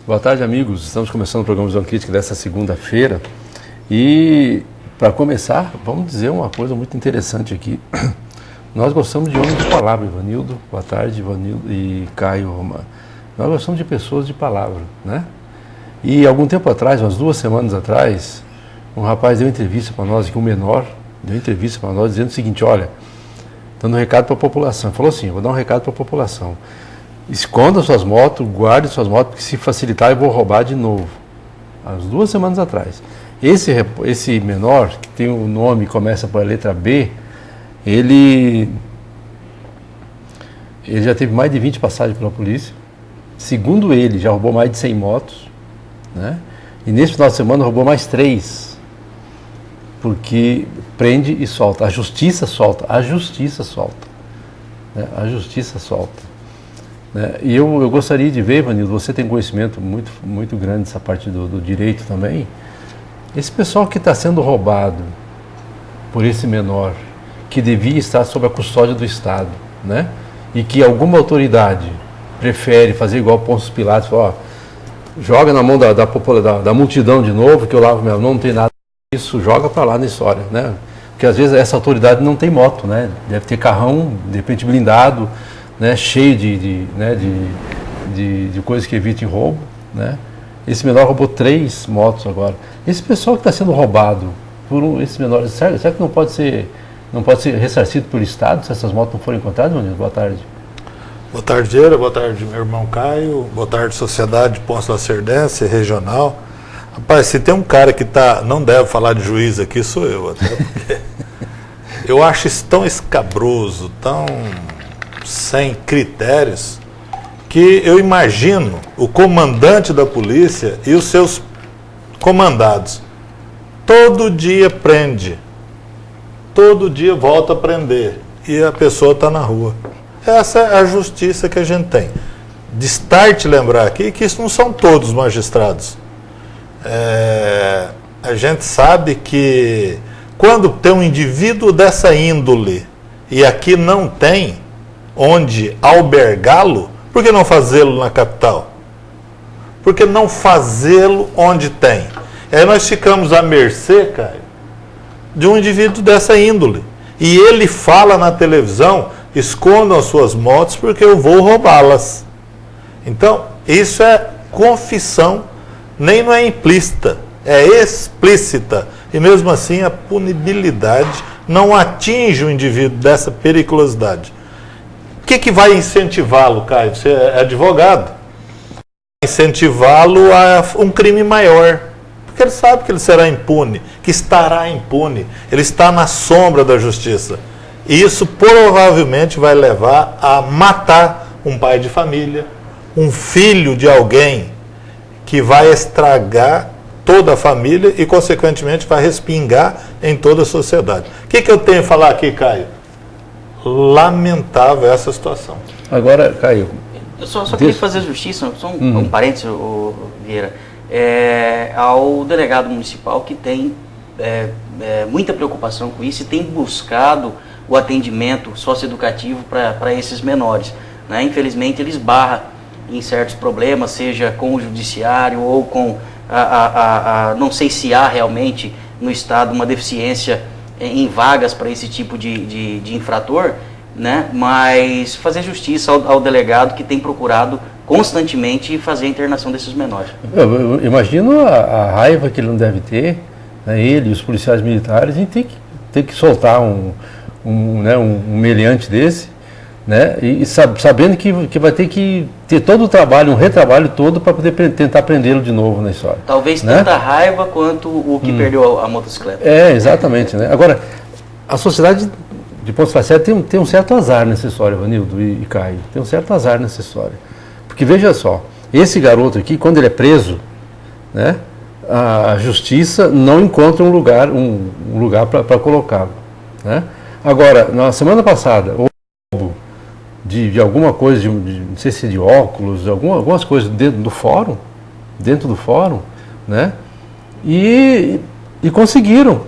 Boa tarde, amigos. Estamos começando o programa Visão Crítica dessa segunda-feira. E, para começar, vamos dizer uma coisa muito interessante aqui. Nós gostamos de homens de palavra, Ivanildo. Boa tarde, Ivanildo e Caio Romano. Nós gostamos de pessoas de palavra, né? E, algum tempo atrás, umas 2 semanas atrás, um rapaz deu entrevista para nós, aqui um menor, deu entrevista para nós, dizendo o seguinte: olha, dando um recado para a população. Ele falou assim: vou dar um recado para a população. Esconda suas motos, guarde suas motos, porque se facilitar eu vou roubar de novo. Há 2 semanas atrás. Esse menor, que tem o nome que começa por a letra B, ele já teve mais de 20 passagens pela polícia. Segundo ele, já roubou mais de 100 motos, né? E nesse final de semana roubou mais 3. Porque prende e solta. A justiça solta. A justiça solta. Né? A justiça solta. E eu gostaria de ver, Ivanildo, você tem conhecimento muito, muito grande dessa parte do direito também. Esse pessoal que está sendo roubado por esse menor, que devia estar sob a custódia do Estado, né? E que alguma autoridade prefere fazer igual Pôncio Pilatos, ó, joga na mão da multidão de novo, que eu lavo minha mão, não tem nada disso, joga para lá na história, né? Porque às vezes essa autoridade não tem moto, né? Deve ter carrão, de repente blindado, né, cheio de coisas que evitem roubo, né? Esse menor roubou 3 motos agora. Esse pessoal que está sendo roubado por esses menores, será que não pode ser ressarcido pelo Estado se essas motos não forem encontradas, Manilo? Boa tarde. Boa tarde, Eira. Boa tarde, meu irmão Caio. Boa tarde, Sociedade Ponce Lacerdense, regional. Rapaz, se tem um cara que não deve falar de juiz aqui, sou eu, até porque eu acho isso tão escabroso, tão sem critérios, que eu imagino o comandante da polícia e os seus comandados. Todo dia prende, todo dia volta a prender, e a pessoa está na rua. Essa é a justiça que a gente tem. Destaque lembrar aqui que isso não são todos magistrados. A gente sabe que quando tem um indivíduo dessa índole, e aqui não tem onde albergá-lo, por que não fazê-lo na capital? Por que não fazê-lo onde tem? Aí nós ficamos à mercê, Caio, de um indivíduo dessa índole. E ele fala na televisão: escondam as suas motos porque eu vou roubá-las. Então, isso é confissão, nem não é implícita, é explícita. E mesmo assim a punibilidade não atinge o indivíduo dessa periculosidade. O que vai incentivá-lo, Caio? Você é advogado. Incentivá-lo a um crime maior. Porque ele sabe que ele será impune, que estará impune. Ele está na sombra da justiça. E isso provavelmente vai levar a matar um pai de família, um filho de alguém, que vai estragar toda a família e, consequentemente, vai respingar em toda a sociedade. O que eu tenho a falar aqui, Caio? Lamentável essa situação. Agora, Caio, eu só queria fazer justiça, só um parênteses, Vieira, ao delegado municipal, que tem muita preocupação com isso e tem buscado o atendimento socioeducativo para esses menores, né? Infelizmente ele esbarra em certos problemas, seja com o judiciário ou com não sei se há realmente no Estado uma deficiência em vagas para esse tipo de infrator, né? Mas fazer justiça ao delegado que tem procurado constantemente fazer a internação desses menores. Eu imagino a raiva que ele não deve ter, né? Ele e os policiais militares, em ter que soltar um meliante desse, né? E sabendo que vai ter que ter todo o trabalho, um retrabalho todo para poder tentar prendê-lo de novo na história. Talvez né? Tanta raiva quanto o que perdeu a motocicleta. Exatamente, né? Agora, a sociedade de Ponce Lacerda tem um certo azar nessa história, Ivanildo e Caio. Tem um certo azar nessa história. Porque veja só, esse garoto aqui, quando ele é preso, né, a justiça não encontra um lugar para colocá-lo, né? Agora, na semana passada, de alguma coisa, não sei se de óculos, algumas coisas dentro do fórum, né? E conseguiram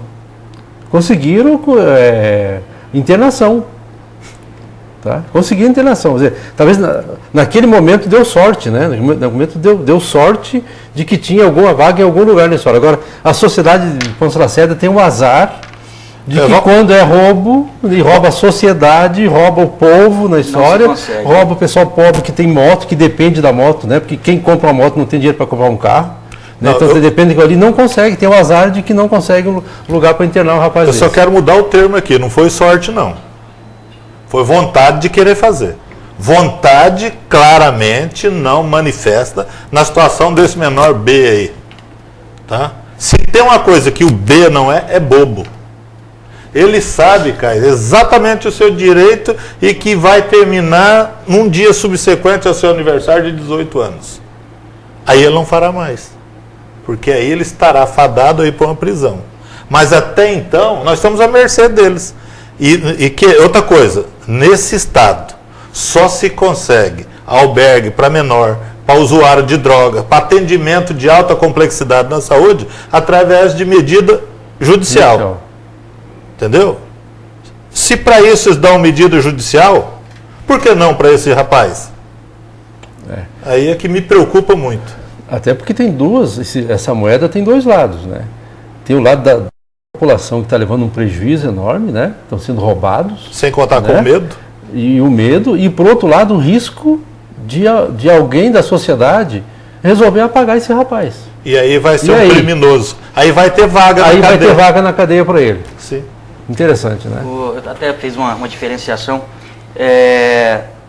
internação. Tá? Conseguiu a internação. Quer dizer, talvez naquele momento deu sorte, né? No momento deu sorte de que tinha alguma vaga em algum lugar na história. Agora, a sociedade de Ponce Lacerda tem um azar de que quando é roubo, ele rouba a sociedade, rouba o povo na história, rouba o pessoal pobre que tem moto, que depende da moto, né? Porque quem compra uma moto não tem dinheiro para comprar um carro. Né? Então você depende que ali não consegue, tem o azar de que não consegue um lugar para internar um rapaz desse. Eu só quero mudar o termo aqui, não foi sorte não. Foi vontade de querer fazer. Vontade claramente não manifesta na situação desse menor B aí. Tá? Se tem uma coisa que o B não é bobo. Ele sabe, Caio, exatamente o seu direito e que vai terminar num dia subsequente ao seu aniversário de 18 anos. Aí ele não fará mais. Porque aí ele estará fadado aí para uma prisão. Mas até então, nós estamos à mercê deles. E que outra coisa, nesse estado, só se consegue albergue para menor, para usuário de droga, para atendimento de alta complexidade na saúde, através de medida judicial. Entendeu? Se para isso eles dão medida judicial, por que não para esse rapaz? Aí é que me preocupa muito. Até porque tem essa moeda tem dois lados, né? Tem o lado da população que está levando um prejuízo enorme, né? Estão sendo roubados. Sem contar com o medo. E o medo, e por outro lado o risco de alguém da sociedade resolver apagar esse rapaz. E aí vai ser um criminoso. Aí vai ter vaga na cadeia. Aí vai ter vaga na cadeia para ele. Sim. Interessante, né? Eu até fiz uma diferenciação.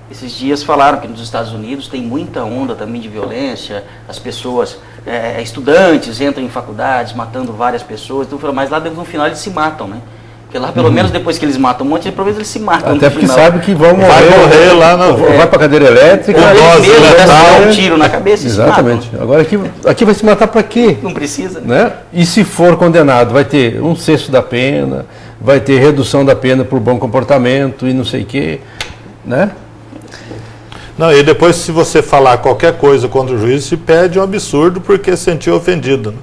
Esses dias falaram que nos Estados Unidos tem muita onda também de violência, as pessoas, estudantes entram em faculdades matando várias pessoas, então, mas lá no final eles se matam, né? Porque lá pelo menos depois que eles matam um monte de problemas eles se matam. Até porque sabe que vão morrer. Vai morrer lá, vai para a cadeira elétrica, dá um tiro na cabeça e exatamente. Se matam. Agora aqui vai se matar para quê? Não precisa. Né? E se for condenado, vai ter 1/6 da pena, vai ter redução da pena por bom comportamento e não sei o quê, né? Não, e depois se você falar qualquer coisa contra o juiz, se pede um absurdo porque se sentiu ofendido.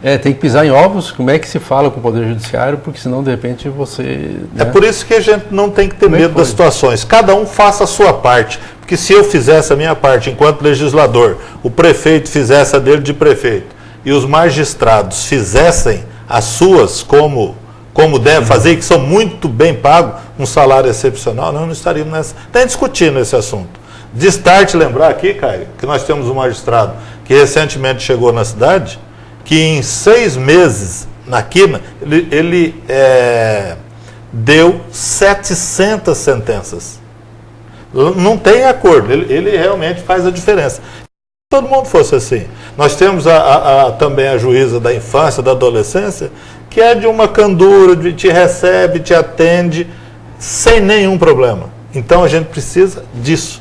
Né? Tem que pisar em ovos, como é que se fala com o Poder Judiciário, porque senão de repente você... Né? É por isso que a gente não tem que ter medo das situações. Cada um faça a sua parte, porque se eu fizesse a minha parte enquanto legislador, o prefeito fizesse a dele de prefeito, e os magistrados fizessem as suas como devem fazer, e que são muito bem pagos, um salário excepcional, nós não estaríamos discutindo esse assunto. De start, lembrar aqui, Caio, que nós temos um magistrado que recentemente chegou na cidade, que em 6 meses na quina, ele deu 700 sentenças. Não tem acordo, ele realmente faz a diferença. Se todo mundo fosse assim. Nós temos também a juíza da infância, da adolescência, que é de uma candura, te recebe, te atende, sem nenhum problema. Então a gente precisa disso.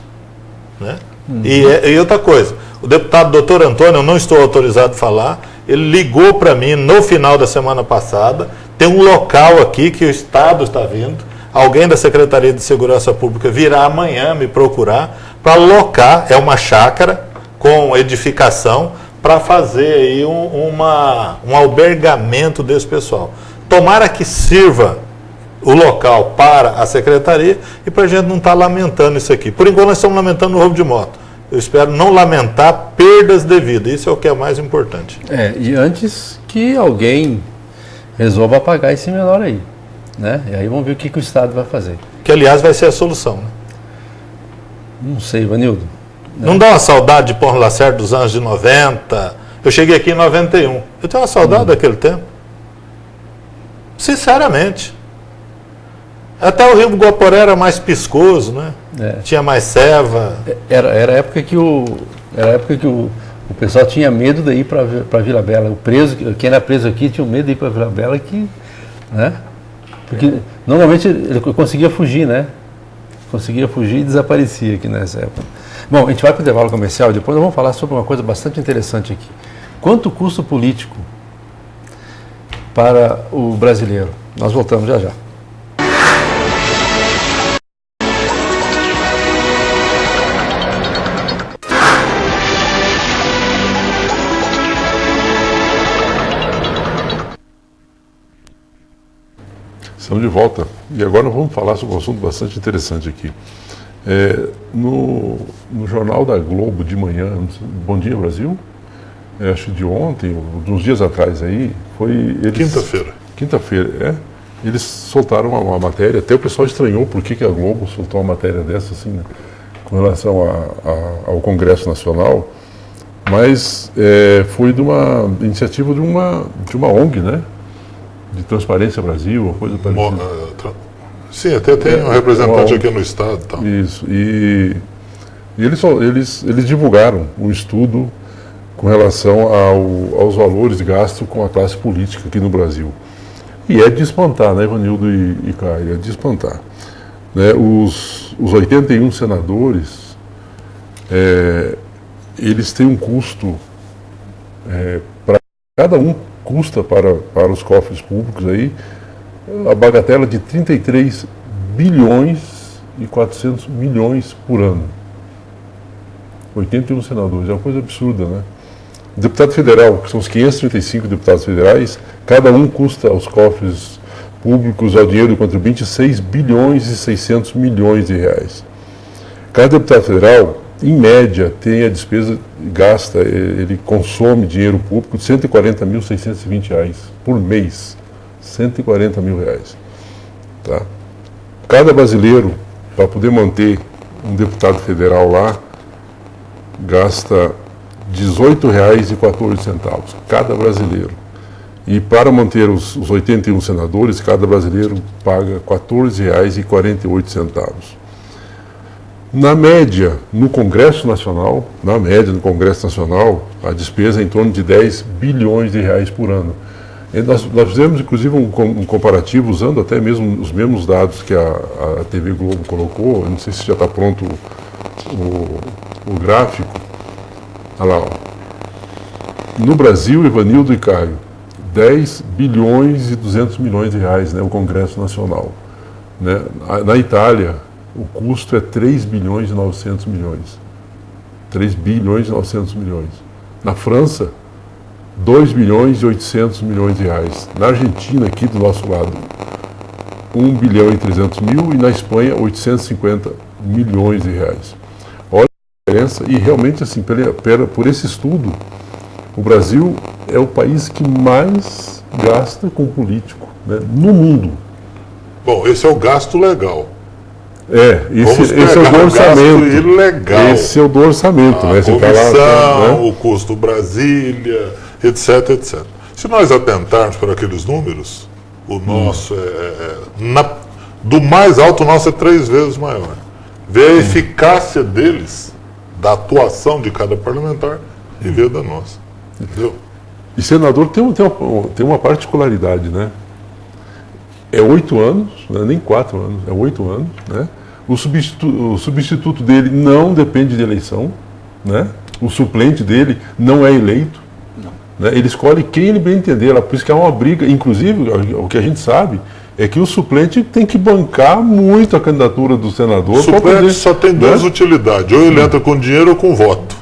Né? E outra coisa, o deputado doutor Antônio, eu não estou autorizado a falar, ele ligou para mim no final da semana passada, tem um local aqui que o Estado está vindo, alguém da Secretaria de Segurança Pública virá amanhã me procurar para alocar, é uma chácara com edificação, para fazer aí um albergamento desse pessoal. Tomara que sirva o local para a secretaria e para a gente não estar lamentando isso aqui. Por enquanto nós estamos lamentando o roubo de moto. Eu espero não lamentar perdas devidas. Isso é o que é mais importante. E antes que alguém resolva apagar esse menor aí. Né? E aí vamos ver o que o Estado vai fazer. Que, aliás, vai ser a solução. Né? Não sei, Ivanildo. Não dá uma saudade de Ponce Lacerda dos anos de 90? Eu cheguei aqui em 91. Eu tenho uma saudade daquele tempo. Sinceramente. Até o Rio do Guaporé era mais piscoso, né? Tinha mais serva. Era a época que o pessoal tinha medo de ir para Vila Bela. Quem era preso aqui tinha medo de ir para Vila Bela, né? Porque normalmente ele conseguia fugir, né? Conseguia fugir e desaparecia aqui nessa época. Bom, a gente vai para o intervalo comercial e depois nós vamos falar sobre uma coisa bastante interessante aqui. Quanto custa político para o brasileiro? Nós voltamos já já. Estamos de volta. E agora nós vamos falar sobre um assunto bastante interessante aqui. No Jornal da Globo de manhã, Bom Dia Brasil, acho que de ontem, uns dias atrás aí, foi... Quinta-feira. Quinta-feira, eles soltaram uma matéria, até o pessoal estranhou por que a Globo soltou uma matéria dessa, assim, né, com relação ao Congresso Nacional, mas foi de uma iniciativa de uma ONG, né? De Transparência Brasil, uma coisa parecida. Sim, até tem um representante aqui no estado. Tal. Isso, e eles divulgaram um estudo com relação aos valores gastos com a classe política aqui no Brasil. E é de espantar, né, Ivanildo e Caio, é de espantar. Né, os 81 senadores, eles têm um custo, para cada um custa para os cofres públicos aí, a bagatela de 33 bilhões e 400 milhões por ano. 81 senadores, é uma coisa absurda, né? O deputado federal, que são os 535 deputados federais, cada um custa aos cofres públicos, ao dinheiro do contribuinte, 6 bilhões e 600 milhões de reais. Cada deputado federal, em média, tem a despesa gasta, ele consome dinheiro público de R$ 140.620 por mês. 140 mil reais. Tá? Cada brasileiro, para poder manter um deputado federal lá, gasta R$ 18,14, cada brasileiro. E para manter os 81 senadores, cada brasileiro paga R$ 14,48. Na média, no Congresso Nacional, a despesa é em torno de 10 bilhões de reais por ano. Nós fizemos, inclusive, um comparativo usando até mesmo os mesmos dados que a TV Globo colocou. Eu não sei se já está pronto o gráfico. Olha lá, ó. No Brasil, Ivanildo e Caio, 10 bilhões e 200 milhões de reais, né, o Congresso Nacional. Né? Na Itália, o custo é 3 bilhões e 900 milhões. 3 bilhões e 900 milhões. Na França, 2 bilhões e 800 milhões de reais. Na Argentina, aqui do nosso lado, 1 bilhão e 300 mil, e na Espanha, 850 milhões de reais. Olha a diferença, e realmente, assim, por esse estudo, o Brasil é o país que mais gasta com político, né, no mundo. Bom, esse é o gasto legal. Esse é o do orçamento. Ilegal. Esse é o do orçamento, né? A comissão, o custo Brasília, etc, etc. Se nós atentarmos para aqueles números, o nosso do mais alto, o nosso é 3 vezes maior. Vê a eficácia deles, da atuação de cada parlamentar, e vê da nossa. Entendeu? E senador tem uma particularidade, né? É 8 anos, não é nem 4 anos, é 8 anos, né? O substituto dele não depende de eleição, né? O suplente dele não é eleito. Né? Ele escolhe quem ele bem entender. Por isso que há uma briga. Inclusive, o que a gente sabe é que o suplente tem que bancar muito a candidatura do senador. O suplente só tem duas utilidades. Ou ele entra com dinheiro ou com voto.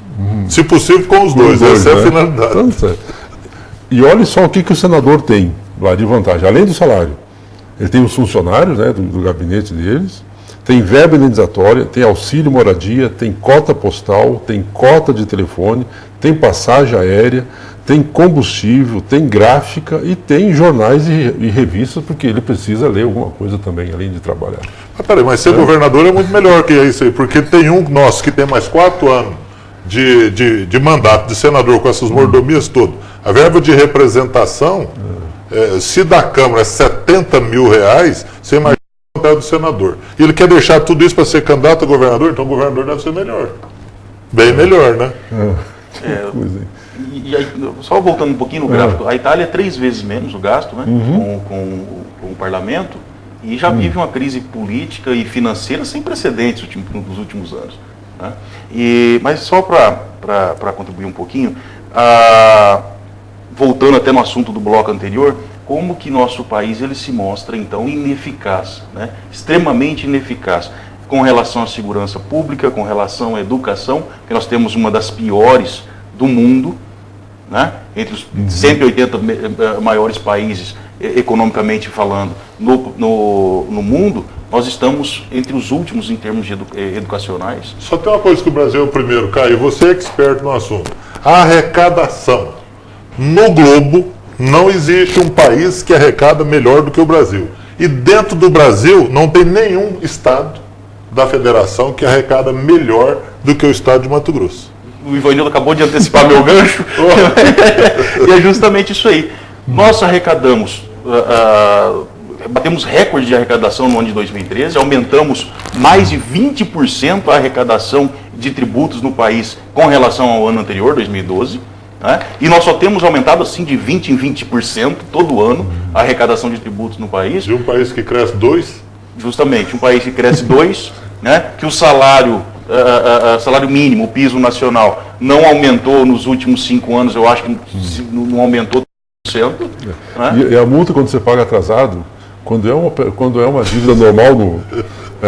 Se possível, com os dois. Essa é a finalidade. Então, e olha só o que o senador tem lá de vantagem. Além do salário, ele tem os funcionários, né, do gabinete deles, tem verba indenizatória, tem auxílio moradia, tem cota postal, tem cota de telefone, tem passagem aérea, tem combustível, tem gráfica e tem jornais e revistas, porque ele precisa ler alguma coisa também, além de trabalhar. Mas ser governador é muito melhor que isso aí, porque tem um nosso que tem mais 4 anos de mandato de senador com essas mordomias todas. A verba de representação, se da Câmara é 70 mil reais, você imagina o quanto é do senador. E ele quer deixar tudo isso para ser candidato a governador, então o governador deve ser melhor. Bem melhor, né? E aí, só voltando um pouquinho no gráfico, a Itália é 3 vezes menos o gasto, né, com o parlamento, e já vive uma crise política e financeira sem precedentes nos últimos anos. Né? Mas só para contribuir um pouquinho, voltando até no assunto do bloco anterior, como que nosso país ele se mostra então ineficaz, né? Extremamente ineficaz com relação à segurança pública, com relação à educação, que nós temos uma das piores do mundo, né? Entre os 180 maiores países, economicamente falando, no mundo, nós estamos entre os últimos em termos educacionais. Só tem uma coisa que o Brasil é o primeiro, Caio, você é expert no assunto. A arrecadação. No globo, não existe um país que arrecada melhor do que o Brasil. E dentro do Brasil, não tem nenhum estado da federação que arrecada melhor do que o estado de Mato Grosso. O Ivanildo acabou de antecipar meu gancho. E é justamente isso aí. Nós arrecadamos, batemos recorde de arrecadação no ano de 2013, aumentamos mais de 20% a arrecadação de tributos no país com relação ao ano anterior, 2012. Né? E nós só temos aumentado assim de 20% em 20% todo ano a arrecadação de tributos no país. De um país que cresce 2%? Justamente, um país que cresce 2%, né? Que o salário mínimo, o piso nacional, não aumentou nos últimos 5 anos, eu acho que não aumentou 100%. Né? E a multa, quando você paga atrasado, quando é uma dívida normal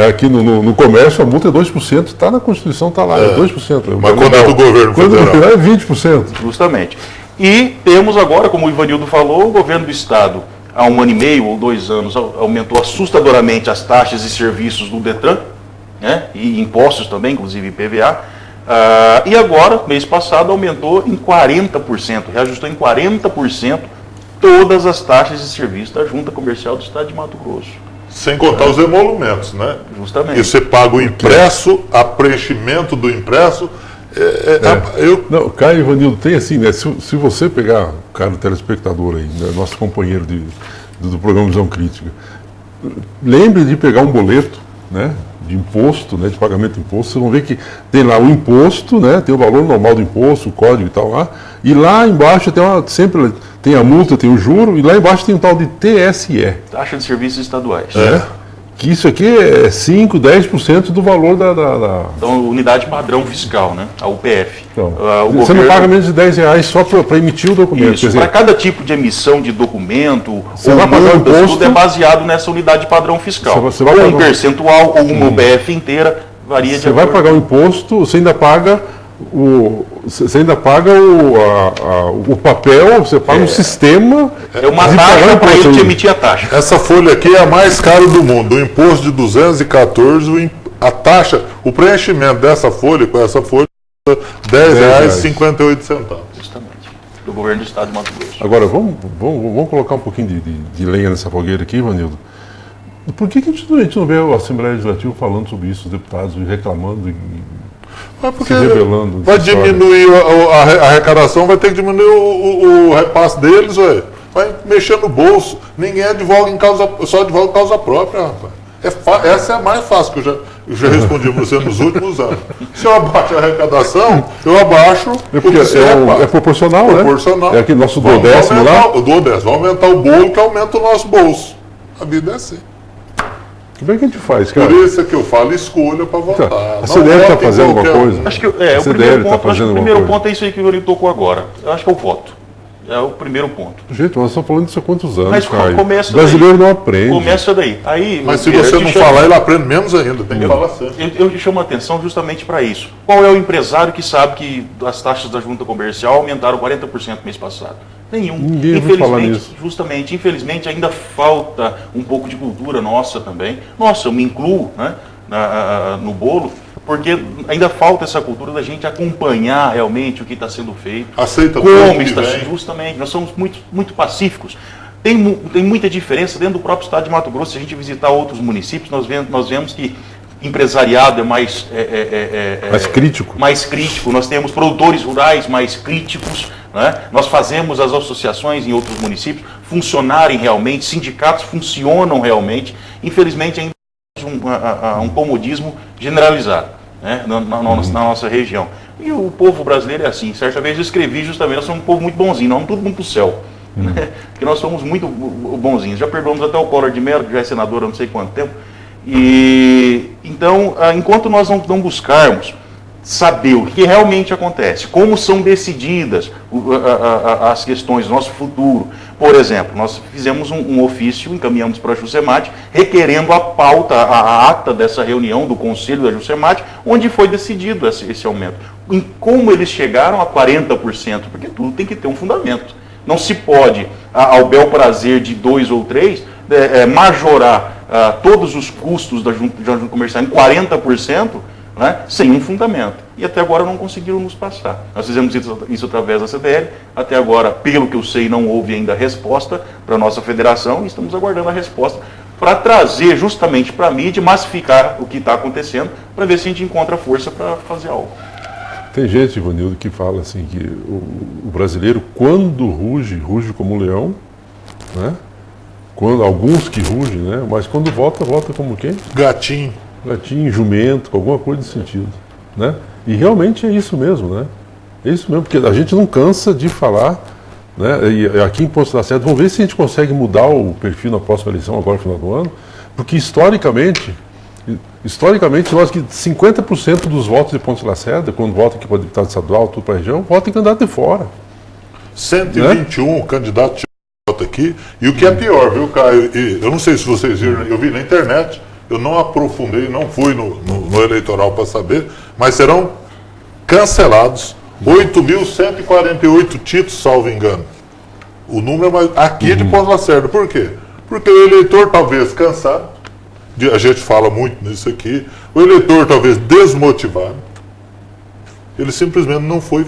aqui no comércio, a multa é 2%, está na Constituição, está lá, é 2%. Mas quando é do governo federal é 20%. Justamente. E temos agora, como o Ivanildo falou, o governo do Estado, há 1 ano e meio ou 2 anos, aumentou assustadoramente as taxas e serviços do Detran, né? E impostos também, inclusive IPVA. E agora, mês passado, aumentou em 40%, reajustou em 40% todas as taxas e serviços da Junta Comercial do Estado de Mato Grosso. Sem contar os emolumentos, né? Justamente. E você paga o impresso, a preenchimento do impresso. Não, Caio e Ivanildo, tem assim, né? Se você pegar, cara, o telespectador aí, né, nosso companheiro do programa Visão Crítica, lembre de pegar um boleto, né? De imposto, né, de pagamento de imposto, vocês vão ver que tem lá o imposto, né, tem o valor normal do imposto, o código e tal lá, e lá embaixo sempre tem a multa, tem o juro, e lá embaixo tem um tal de TSE. Taxa de Serviços Estaduais. Que isso aqui é 5%, 10% do valor da... Então, unidade padrão fiscal, né, a UPF. Então, você não paga menos de R$10 só para emitir o documento. Isso, para cada tipo de emissão de documento, você vai pagar o imposto, tudo é baseado nessa unidade padrão fiscal. Você vai pagar um percentual ou uma UPF inteira, varia de acordo. Você vai pagar o imposto, você ainda paga o papel, você paga um sistema. É uma taxa para ele te emitir a taxa. Essa folha aqui é a mais cara do mundo. O imposto de 214, a taxa, o preenchimento dessa folha, com essa folha, R$10,58. Justamente. Do governo do Estado de Mato Grosso. Agora, vamos colocar um pouquinho de lenha nessa fogueira aqui, Ivanildo. Por que a gente não vê a Assembleia Legislativa falando sobre isso, os deputados reclamando porque se rebelando? Vai diminuir a arrecadação, vai ter que diminuir o repasse deles, ué. Vai mexer no bolso. Ninguém advoga só advoga em causa própria, rapaz. Essa é a mais fácil que eu já respondi para você nos últimos anos. Se eu abaixo a arrecadação, eu abaixo o que você é proporcional, né? É aqui nosso duodécimo lá. O duodécimo. Vai aumentar o bolo que aumenta o nosso bolso. A vida é assim. Como é que a gente faz, cara? Por isso é que eu falo escolha para votar. A CDL está fazendo alguma coisa? Acho que o primeiro ponto é isso aí que o Yuri tocou agora. Eu acho que é o voto. É o primeiro ponto. Gente, nós estamos falando disso há quantos anos, mas Caio? Começa o brasileiro daí. Não aprende. Começa daí. Aí, mas se você não falar, ele aprende menos ainda. Tem que falar sempre. Eu te chamo a atenção justamente para isso. Qual é o empresário que sabe que as taxas da junta comercial aumentaram 40% no mês passado? Nenhum. Ninguém vai falar nisso. Justamente, infelizmente, ainda falta um pouco de cultura nossa também. Nossa, eu me incluo, né, no bolo, porque ainda falta essa cultura da gente acompanhar realmente o que está sendo feito. Aceita como está sendo. Justamente, nós somos muito pacíficos. Tem muita diferença dentro do próprio estado de Mato Grosso. Se a gente visitar outros municípios, nós vemos que empresariado é mais crítico. Mais crítico. Nós temos produtores rurais mais críticos. Né? Nós fazemos as associações em outros municípios funcionarem realmente, sindicatos funcionam realmente. Infelizmente, ainda um comodismo generalizado, né? na nossa região. E o povo brasileiro é assim. Certa vez eu escrevi justamente, nós somos um povo muito bonzinho, nós vamos todo mundo para o céu. Né? Porque nós somos muito bonzinhos. Já perdoamos até o Collor de Mello, que já é senador há não sei quanto tempo. E então, enquanto nós não buscarmos saber o que realmente acontece, como são decididas as questões do nosso futuro. Por exemplo, nós fizemos um ofício, encaminhamos para a Jusemate, requerendo a pauta, a ata dessa reunião do Conselho da Jusemate, onde foi decidido esse aumento. Em como eles chegaram a 40%, porque tudo tem que ter um fundamento. Não se pode, ao bel prazer de 2 ou 3, majorar todos os custos da junta comercial em 40%, né, sem um fundamento. E até agora não conseguiram nos passar. Nós fizemos isso através da CDL, até agora, pelo que eu sei, não houve ainda resposta para a nossa federação e estamos aguardando a resposta para trazer justamente para a mídia, massificar o que está acontecendo, para ver se a gente encontra força para fazer algo. Tem gente, Ivanildo, que fala assim que o brasileiro, quando ruge como um leão, né? Alguns que rugem, né? Mas quando volta como quem? Gatinho. Gatinho, jumento, alguma coisa nesse sentido, né? E realmente é isso mesmo, né? É isso mesmo, porque a gente não cansa de falar, né? E aqui em Pontes Lacerda, vamos ver se a gente consegue mudar o perfil na próxima eleição, agora no final do ano, porque historicamente nós que 50% dos votos de Pontes Lacerda, quando votam aqui para deputado estadual, tudo para a região, votam em candidato de fora. 121 candidatos vota aqui, e o que é pior, viu, Caio? Eu não sei se vocês viram, eu vi na internet, eu não aprofundei, não fui no eleitoral para saber, mas serão cancelados 8.148 títulos, salvo engano. O número é aqui de Pontes Lacerda. Por quê? Porque o eleitor talvez cansado, a gente fala muito nisso aqui, o eleitor talvez desmotivado, ele simplesmente não foi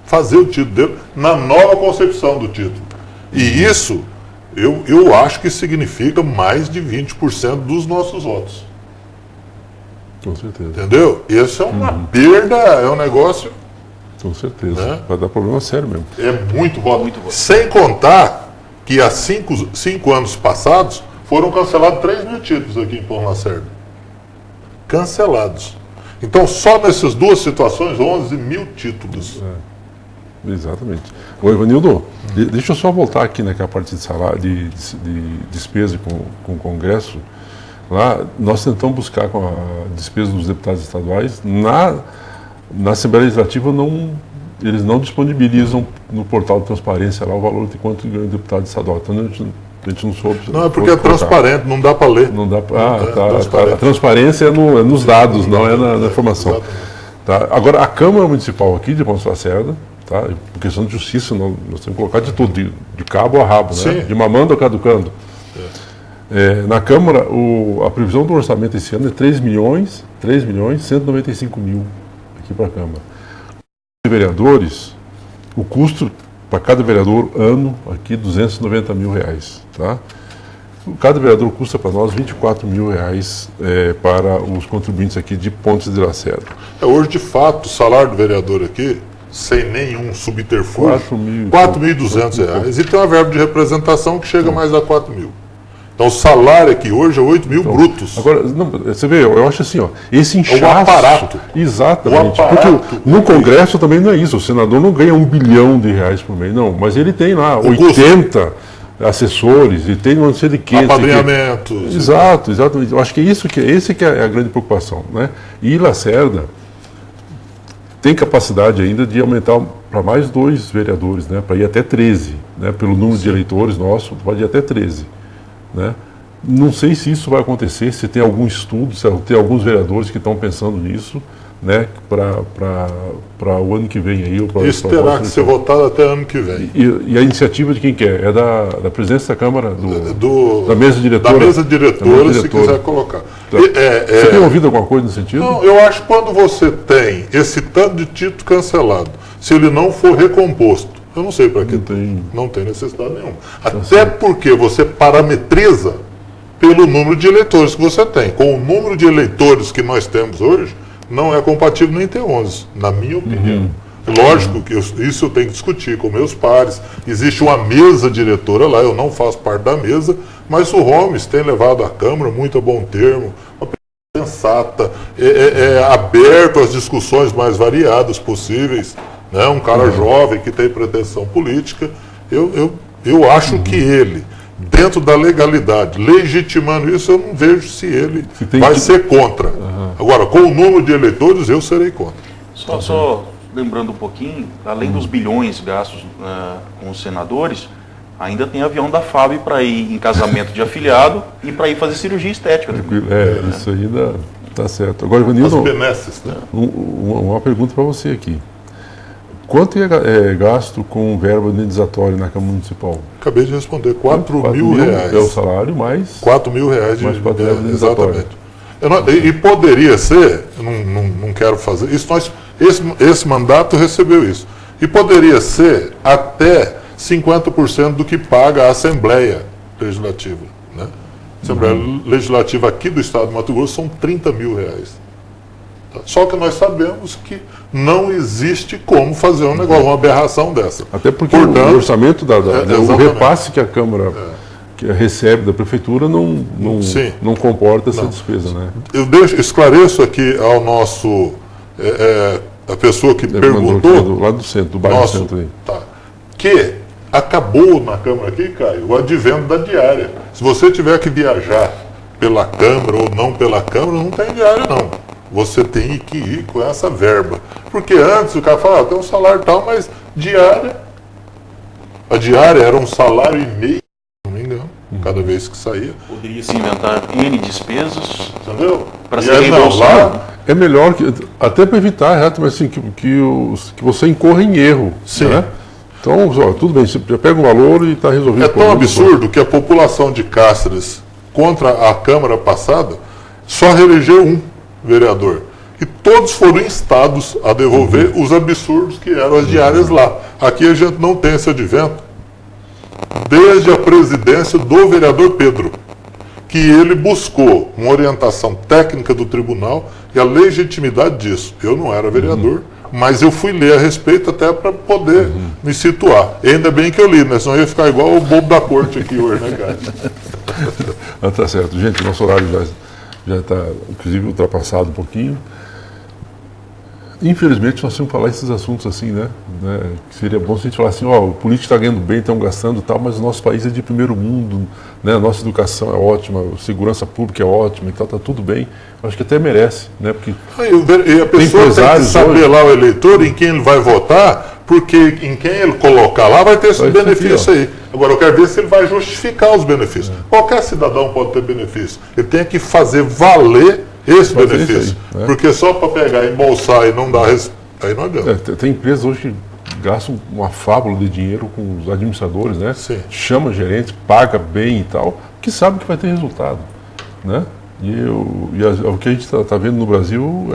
fazer o título dele na nova concepção do título. E isso, eu acho que significa mais de 20% dos nossos votos. Com certeza. Entendeu? Isso é uma perda, é um negócio... Com certeza. Né? Vai dar problema sério mesmo. É muito voto. Sem contar que há 5 anos passados foram cancelados 3.000 títulos aqui em Pontes Lacerda. Cancelados. Então, só nessas duas situações, 11.000 títulos. Exatamente. Ô, Ivanildo, deixa eu só voltar aqui naquela parte de salário, de despesa com o Congresso. Lá, nós tentamos buscar com a despesa dos deputados estaduais. Na Assembleia Legislativa, eles não disponibilizam no portal de transparência lá o valor de quanto ganha o deputado estadual. Então, a gente não soube. Não, é porque é transparente, não dá para ler. Não dá pra, a transparência é nos dados, não é na informação. Tá? Agora, a Câmara Municipal aqui de Pontes Lacerda, tá? Por questão de justiça, nós temos que colocar de tudo, de cabo a rabo, né? De mamando a caducando. Na Câmara, a previsão do orçamento esse ano é 3.195.000 aqui para a Câmara. Os vereadores, o custo para cada vereador ano aqui R$290 mil, tá? Cada vereador custa para nós R$24.000 para os contribuintes aqui de Pontes de Lacerda. Hoje, de fato, o salário do vereador aqui, sem nenhum subterfúgio, R$4.200. E tem uma verba de representação que chega mais a R$4.000. Então o salário aqui hoje é 8.000 brutos. Agora, você vê, eu acho assim, ó, esse inchaço... É um aparato. Exatamente. Porque no Congresso também não é isso, o senador não ganha R$1 bilhão por mês, não, mas ele tem lá 80 assessores, e tem não sei de quê. Apadrinhamentos. Exatamente. Eu acho que esse que é a grande preocupação, né? E Lacerda tem capacidade ainda de aumentar para mais 2 vereadores, né? Para ir até 13, né? Pelo número de eleitores nosso, pode ir até 13. Né? Não sei se isso vai acontecer, se tem algum estudo, se tem alguns vereadores que estão pensando nisso, né, para o ano que vem aí. Isso terá que ser votado até ano que vem. E a iniciativa de quem que é? É da presidência da Câmara? Da mesa diretora? Da mesa diretora, se quiser colocar. Tá. Você tem ouvido alguma coisa nesse sentido? Não, eu acho que quando você tem esse tanto de título cancelado, se ele não for recomposto, eu não sei para que não tem necessidade nenhuma. Até porque você parametriza pelo número de eleitores que você tem. Com o número de eleitores que nós temos hoje, não é compatível nem ter 11, na minha opinião. Lógico que isso eu tenho que discutir com meus pares. Existe uma mesa diretora lá, eu não faço parte da mesa, mas o Holmes tem levado à Câmara muito a bom termo, uma pessoa sensata, aberto às discussões mais variadas possíveis. Né? Um cara jovem que tem pretensão política, eu acho que ele, dentro da legalidade, legitimando isso, eu não vejo se ele vai ser contra. Agora, com o número de eleitores, eu serei contra. Só lembrando um pouquinho, além dos bilhões gastos com os senadores, ainda tem avião da FAB para ir em casamento de afiliado e para ir fazer cirurgia estética. Isso ainda está certo. Agora, Ivanildo, as benesses, né? Uma pergunta para você aqui. Quanto é gasto com verba indenizatória na Câmara Municipal? Acabei de responder, 4 mil reais. É o salário mais... 4 mil reais de mais verba indenizatória. Exatamente. E poderia ser, eu não quero fazer isso, esse mandato recebeu isso. E poderia ser até 50% do que paga a Assembleia Legislativa. Né? A Assembleia Legislativa aqui do Estado do Mato Grosso são 30 mil reais. Tá? Só que nós sabemos que não existe como fazer um negócio, uma aberração dessa. Até porque o orçamento, o repasse que a Câmara que recebe da Prefeitura não comporta essa despesa. Né? Eu esclareço aqui ao nosso... a pessoa que perguntou... Do lado do centro, do bairro do centro aí. Tá, que acabou na Câmara aqui, Caio, o advento da diária. Se você tiver que viajar pela Câmara ou não pela Câmara, não tem diária não. Você tem que ir com essa verba. Porque antes o cara falava, tem um salário tal, mas diária... A diária era um salário e meio, não me engano, cada vez que saía. Poderia se inventar N despesas, entendeu? Para ser reembolsado. É melhor, até para evitar, mas assim, que você incorra em erro. Sim. Né? Então, tudo bem, você pega um valor e está resolvido. É tão absurdo que a população de Cáceres, contra a Câmara passada, só reelegeu um vereador. E todos foram instados a devolver os absurdos que eram as diárias lá. Aqui a gente não tem esse advento. Desde a presidência do vereador Pedro, que ele buscou uma orientação técnica do tribunal e a legitimidade disso. Eu não era vereador, mas eu fui ler a respeito até para poder me situar. E ainda bem que eu li, né? Senão eu ia ficar igual o bobo da corte aqui hoje, né, cara? Tá certo. Gente, nosso horário já está, inclusive, ultrapassado um pouquinho. Infelizmente, nós temos que falar esses assuntos assim, né? Que seria bom se a gente falar assim, o político está ganhando bem, estão gastando e tal, mas o nosso país é de primeiro mundo, né? A nossa educação é ótima, a segurança pública é ótima e tal, está tudo bem. Eu acho que até merece, né? Porque e a pessoa tem que saber lá, o eleitor, em quem ele vai votar, porque em quem ele colocar lá vai ter esse benefício aí. Agora, eu quero ver se ele vai justificar os benefícios. Qualquer cidadão pode ter benefício. Ele tem que fazer valer esse benefício. Aí, né? Porque só para pegar, embolsar e não dar aí não adianta. Tem empresas hoje que gastam uma fábula de dinheiro com os administradores, né? Sim. Chama gerentes, paga bem e tal, que sabe que vai ter resultado, né? O que a gente está vendo no Brasil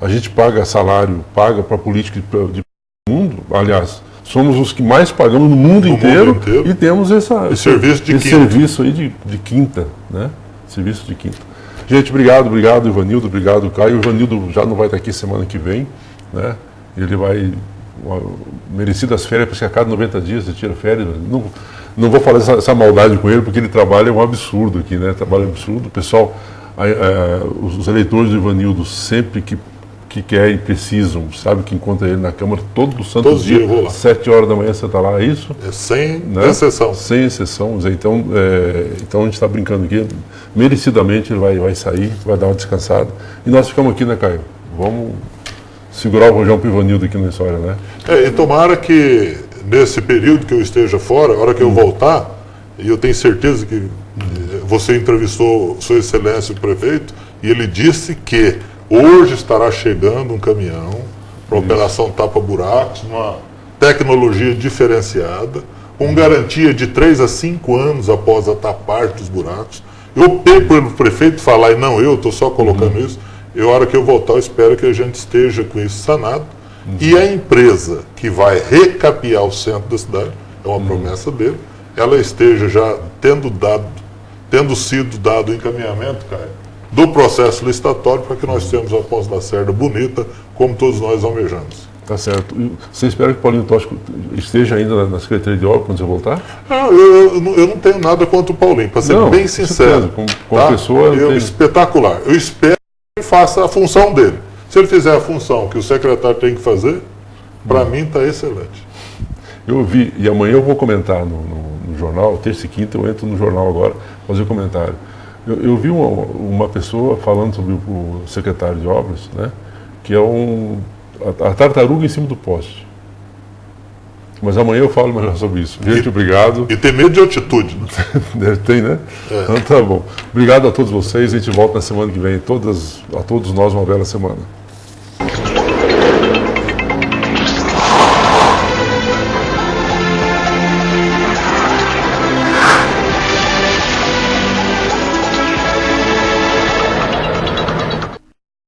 a gente paga salário, paga para política de mundo, aliás, somos os que mais pagamos no mundo inteiro e temos esse serviço aí de quinta, né? Serviço de quinta. Gente, obrigado, Ivanildo, obrigado, Caio. O Ivanildo já não vai estar aqui semana que vem, né? Ele vai, merecidas férias, porque a cada 90 dias ele tira férias. Não vou falar essa maldade com ele, porque ele trabalha um absurdo aqui, né? Trabalha um absurdo. O pessoal, os eleitores do Ivanildo, sempre que querem, precisam, sabe que encontra ele na Câmara todos os dias, 7 horas da manhã você está lá, é isso? Sem exceção. Sem exceção. Então a gente está brincando aqui, merecidamente ele vai sair, vai dar uma descansada. E nós ficamos aqui, né, Caio? Vamos segurar o rojão para o Ivanildo aqui na história, né? E tomara que nesse período que eu esteja fora, a hora que eu voltar, e eu tenho certeza que você entrevistou Sua Excelência o Prefeito, e ele disse que hoje estará chegando um caminhão para operação tapa-buracos, uma tecnologia diferenciada, com garantia de 3 a 5 anos após a tapar dos buracos. Eu optei pelo prefeito falar, e não eu, estou só colocando isso, e a hora que eu voltar, eu espero que a gente esteja com isso sanado. E a empresa que vai recapear o centro da cidade, é uma promessa dele, ela esteja já tendo sido dado o encaminhamento, Caio, do processo licitatório para que nós tenhamos a Poço da Cerda bonita, como todos nós almejamos. Tá certo. Você espera que o Paulinho Tóxico esteja ainda na Secretaria de Obras quando você voltar? Não, eu não tenho nada contra o Paulinho, para ser bem sincero. Com pessoa... Espetacular. Eu espero que ele faça a função dele. Se ele fizer a função que o secretário tem que fazer, para mim está excelente. Eu vi, e amanhã eu vou comentar no jornal, terça e quinta eu entro no jornal agora, fazer um comentário. Eu vi uma pessoa falando sobre o secretário de obras, né, que é a tartaruga em cima do poste. Mas amanhã eu falo melhor sobre isso. Gente, obrigado. E tem medo de altitude, né? Tem, né? Então tá bom. Obrigado a todos vocês. A gente volta na semana que vem. A todos nós uma bela semana.